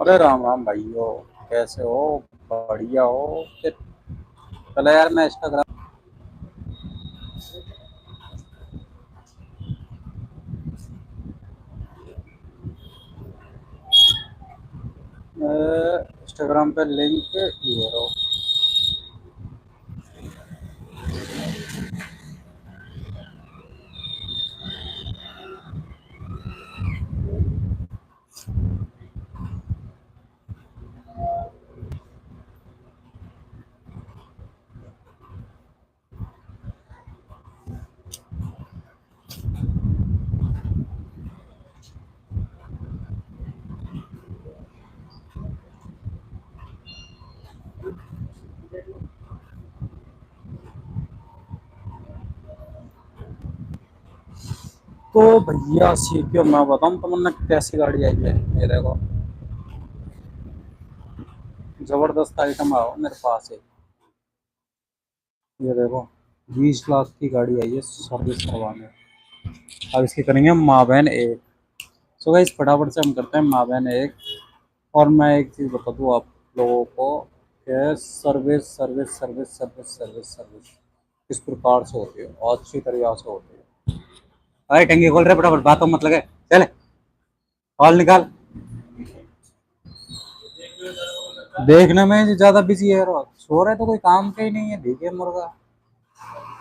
अरे राम राम भाइयों। कैसे हो? बढ़िया हो फिर? चलो यार, मैं इंस्टाग्राम इंस्टाग्राम पे लिंक ये रहो। तो भैया सीखियो, मैं बताऊं तुमने कैसी गाड़ी आई है। ये देखो, जबरदस्त आइटम आओ मेरे पास है। ये देखो, 20 लाख की गाड़ी आई है सर्विस करवाने। अब इसकी करेंगे माँ बहन एक। सो गाइस, फटाफट से हम करते हैं माँ बहन एक। और मैं एक चीज़ बता दूँ आप लोगों को कि service service service service service service किस प्रकार से होती है और अच्छी तरीके से होती है। अरे टंकी खोल रहे, फटाफट बातों मत लगे। चले, कॉल निकाल। देखने में ज्यादा बिजी है, सो रहे तो कोई काम का ही नहीं है, भीगे मुर्गा।